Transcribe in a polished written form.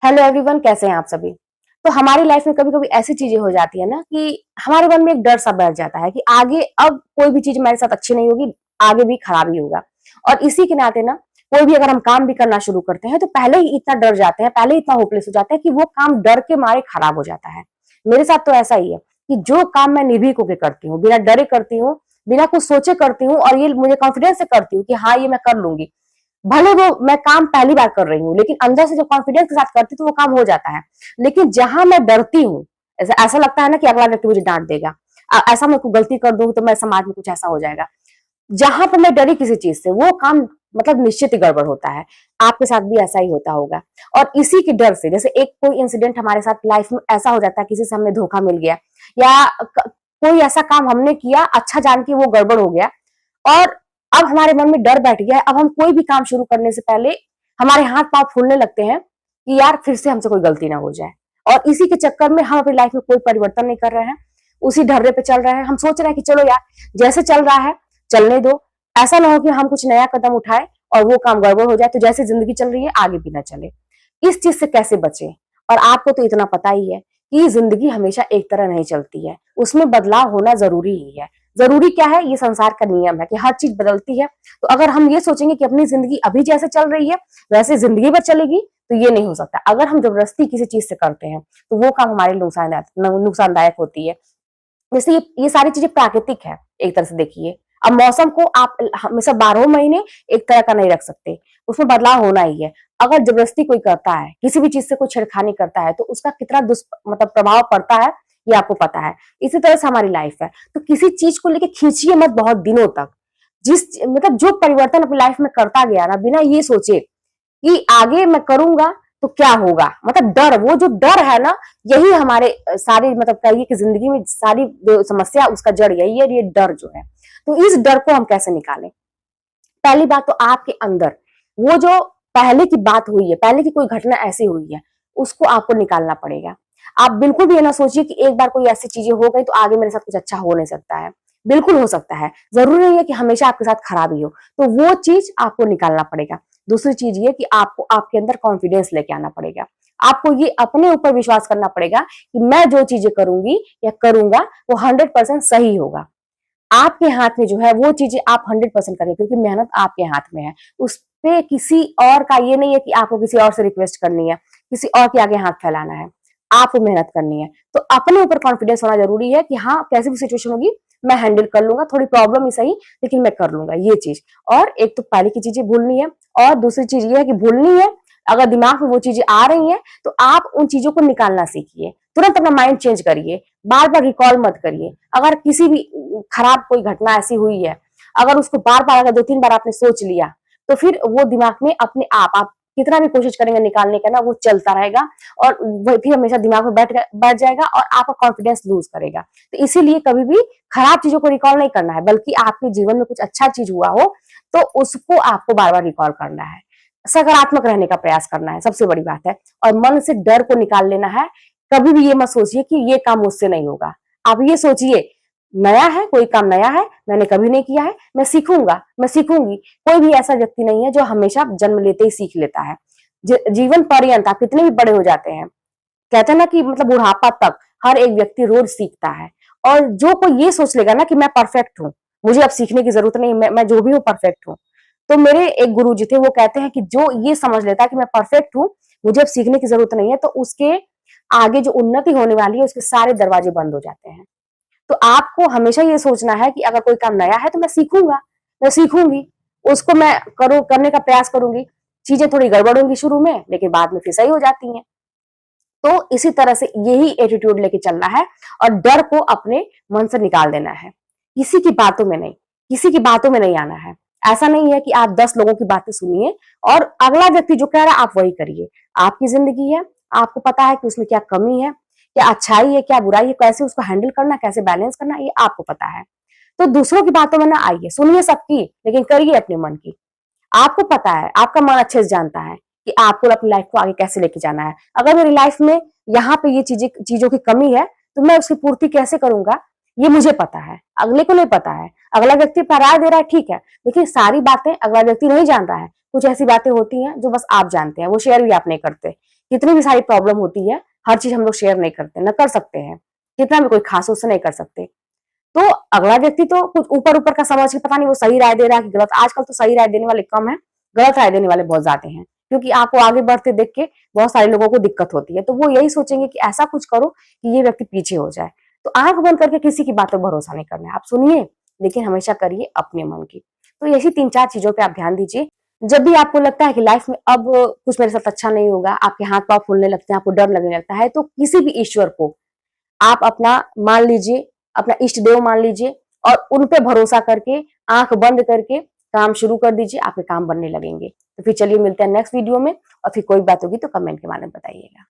Hello everyone, कैसे हैं आप सभी। तो हमारी लाइफ में कभी कभी ऐसी चीजें हो जाती है ना कि हमारे मन में एक डर सा बैठ जाता है कि आगे अब कोई भी चीज हमारे साथ अच्छी नहीं होगी, आगे भी खराब ही होगा। और इसी के नाते ना कोई भी अगर हम काम भी करना शुरू करते हैं तो पहले ही इतना डर जाते हैं, पहले ही इतना होपलेस हो जाते हैं कि वो काम डर के मारे खराब हो जाता है। मेरे साथ तो ऐसा ही है कि जो काम मैं निर्भीक होकर करती हूँ, बिना डरे करती हूँ, बिना कुछ सोचे करती हूँ, और ये मुझे कॉन्फिडेंस से करती हूँ कि हाँ ये मैं कर लूंगी। भले वो मैं काम पहली बार कर रही हूँ, लेकिन अंदर से जब कॉन्फिडेंस के साथ करती हूँ तो वो काम हो जाता है। लेकिन जहां मैं डरती हूँ, ऐसा लगता है ना कि अगला व्यक्ति मुझे डांट देगा, ऐसा मैं कोई गलती कर दूं तो मैं समाज में कुछ ऐसा हो जाएगा। जहां पर मैं डरी किसी चीज से, वो काम मतलब निश्चित ही गड़बड़ होता है। आपके साथ भी ऐसा ही होता होगा। और इसी के डर से, जैसे एक कोई इंसिडेंट हमारे साथ लाइफ में ऐसा हो जाता है, किसी से हमें धोखा मिल गया, या कोई ऐसा काम हमने किया अच्छा जान के वो गड़बड़ हो गया, और अब हमारे मन में डर बैठ गया है। अब हम कोई भी काम शुरू करने से पहले हमारे हाथ पांव फूलने लगते हैं कि यार फिर से हमसे कोई गलती ना हो जाए। और इसी के चक्कर में हम अपनी लाइफ में कोई परिवर्तन नहीं कर रहे हैं, उसी ढर्रे पे चल रहे हैं। हम सोच रहे हैं कि चलो यार जैसे चल रहा है चलने दो, ऐसा ना हो कि हम कुछ नया कदम उठाए और वो काम गड़बड़ हो जाए, तो जैसे जिंदगी चल रही है आगे भी ना चले। इस चीज से कैसे बचे। और आपको तो इतना पता ही है कि जिंदगी हमेशा एक तरह नहीं चलती है, उसमें बदलाव होना जरूरी ही है। जरूरी क्या है, ये संसार का नियम है कि हर चीज बदलती है। तो अगर हम ये सोचेंगे कि अपनी जिंदगी अभी जैसे चल रही है वैसे जिंदगी भर चलेगी, तो ये नहीं हो सकता। अगर हम जबरदस्ती किसी चीज से करते हैं तो वो काम हमारे नुकसानदायक होती है। जैसे ये सारी चीजें प्राकृतिक है एक तरह से देखिए। अब मौसम को आप हमेशा 12 महीने एक तरह का नहीं रख सकते, उसमें बदलाव होना ही है। अगर जबरदस्ती कोई करता है, किसी भी चीज से कोई छेड़खानी करता है, तो उसका कितना मतलब प्रभाव पड़ता है ये आपको पता है। इसी तरह से हमारी लाइफ है, तो किसी चीज को लेके खींचिए मत बहुत दिनों तक। जिस मतलब जो परिवर्तन अपनी लाइफ में करता गया ना, बिना ये सोचे कि आगे मैं करूंगा तो क्या होगा, मतलब डर, वो जो डर है ना, यही हमारे सारी मतलब कहिए कि जिंदगी में सारी जो समस्या उसका जड़ यही है, ये डर जो है। तो इस डर को हम कैसे निकालें। पहली बात तो आपके अंदर वो जो पहले की बात हुई है, पहले की कोई घटना ऐसी हुई है, उसको आपको निकालना पड़ेगा। आप बिल्कुल भी ये ना सोचिए कि एक बार कोई ऐसी चीजें हो गई तो आगे मेरे साथ कुछ अच्छा हो नहीं सकता है। बिल्कुल हो सकता है, जरूरी नहीं है कि हमेशा आपके साथ खराबी हो। तो वो चीज आपको निकालना पड़ेगा। दूसरी चीज ये कि आपको आपके अंदर कॉन्फिडेंस लेके आना पड़ेगा। आपको ये अपने ऊपर विश्वास करना पड़ेगा कि मैं जो चीजें करूंगी या करूंगा वो 100% सही होगा। आपके हाथ में जो है वो चीजें आप 100% करें, क्योंकि मेहनत आपके हाथ में है। उस पे किसी और का ये नहीं है कि आपको किसी और से रिक्वेस्ट करनी है, किसी और के आगे हाथ फैलाना है। आपको मेहनत करनी है। तो अपने ऊपर कॉन्फिडेंस होना जरूरी है कि हाँ कैसी भी सिचुएशन होगी मैं हैंडल कर लूंगा, थोड़ी प्रॉब्लम ही सही लेकिन मैं कर लूंगा ये चीज। और एक तो पहले की चीजें भूलनी है, और दूसरी चीज ये है कि भूलनी है, अगर दिमाग में वो चीजें आ रही हैं तो आप उन चीजों को निकालना सीखिए। तुरंत अपना माइंड चेंज करिए, बार बार रिकॉल मत करिए। अगर किसी भी खराब कोई घटना ऐसी हुई है, अगर उसको बार बार अगर 2-3 बार आपने सोच लिया, तो फिर वो दिमाग में अपने आप कितना भी कोशिश करेंगे निकालने का ना, वो चलता रहेगा और वो फिर हमेशा दिमाग में बैठ जाएगा और आपका कॉन्फिडेंस लूज करेगा। तो इसीलिए कभी भी खराब चीजों को रिकॉल नहीं करना है, बल्कि आपके जीवन में कुछ अच्छा चीज हुआ हो तो उसको आपको बार बार रिकॉल करना है। सकारात्मक रहने का प्रयास करना है, सबसे बड़ी बात है। और मन से डर को निकाल लेना है। कभी भी ये मत सोचिए कि ये काम मुझसे नहीं होगा। आप ये सोचिए नया है, कोई काम नया है, मैंने कभी नहीं किया है, मैं सीखूंगा, मैं सीखूंगी। कोई भी ऐसा व्यक्ति नहीं है जो हमेशा जन्म लेते ही सीख लेता है। जीवन पर्यंत आप कितने भी बड़े हो जाते हैं, कहते हैं ना कि मतलब बुढ़ापा तक हर एक व्यक्ति रोज सीखता है। और जो कोई ये सोच लेगा ना कि मैं परफेक्ट हूँ, मुझे अब सीखने की जरूरत नहीं, मैं जो भी हूँ परफेक्ट हूँ। तो मेरे एक गुरु जी थे, वो कहते हैं कि जो ये समझ लेता है कि मैं परफेक्ट हूँ, मुझे अब सीखने की जरूरत नहीं है, तो उसके आगे जो उन्नति होने वाली है उसके सारे दरवाजे बंद हो जाते हैं। तो आपको हमेशा ये सोचना है कि अगर कोई काम नया है तो मैं सीखूंगा, मैं सीखूंगी, उसको मैं करने का प्रयास करूंगी। चीजें थोड़ी गड़बड़ होंगी शुरू में, लेकिन बाद में फिर सही हो जाती हैं। तो इसी तरह से यही एटीट्यूड लेके चलना है और डर को अपने मन से निकाल देना है। किसी की बातों में नहीं, किसी की बातों में नहीं आना है। ऐसा नहीं है कि आप 10 लोगों की बातें सुनिए और अगला व्यक्ति जो कह रहा है आप वही करिए। आपकी जिंदगी है, आपको पता है कि उसमें क्या कमी है, क्या अच्छाई है, क्या बुराई है, कैसे उसको हैंडल करना, कैसे बैलेंस करना, ये आपको पता है। तो दूसरों की बातों में ना आइए, सुनिए सबकी, लेकिन करिए अपने मन की। आपको पता है, आपका मन अच्छे से जानता है कि आपको अपनी लाइफ को आगे कैसे लेके जाना है। अगर मेरी लाइफ में यहाँ पे ये चीजों की कमी है तो मैं उसकी पूर्ति कैसे करूंगा, ये मुझे पता है, अगले को नहीं पता है। अगला व्यक्ति राय दे रहा है, ठीक है, लेकिन सारी बातें अगला व्यक्ति नहीं जानता है। कुछ ऐसी बातें होती हैं जो बस आप जानते हैं, वो शेयर भी आप नहीं करते। कितनी भी सारी प्रॉब्लम होती है, हर चीज हम लोग शेयर नहीं करते, न कर सकते हैं, कितना भी कोई खास उससे नहीं कर सकते। तो अगला व्यक्ति तो कुछ ऊपर ऊपर का समझ के पता नहीं वो सही राय दे रहा है कि गलत। आजकल तो सही राय देने वाले कम है, गलत राय देने वाले बहुत ज्यादा हैं, क्योंकि आपको आगे बढ़ते देख के बहुत सारे लोगों को दिक्कत होती है, तो वो यही सोचेंगे कि ऐसा कुछ करो कि ये व्यक्ति पीछे हो जाए। तो आंख बंद करके किसी की बात पर भरोसा नहीं करना है, आप सुनिए लेकिन हमेशा करिए अपने मन की। तो ऐसी 3-4 चीजों पे आप ध्यान दीजिए। जब भी आपको लगता है कि लाइफ में अब कुछ मेरे साथ अच्छा नहीं होगा, आपके हाथ पांव फूलने लगते हैं, आपको डर लगने लगता है, तो किसी भी ईश्वर को आप अपना मान लीजिए, अपना इष्ट देव मान लीजिए और उन पे भरोसा करके आंख बंद करके काम शुरू कर दीजिए, आपके काम बनने लगेंगे। तो फिर चलिए मिलते हैं नेक्स्ट वीडियो में, और फिर कोई बात होगी तो कमेंट के माध्यम बताइएगा।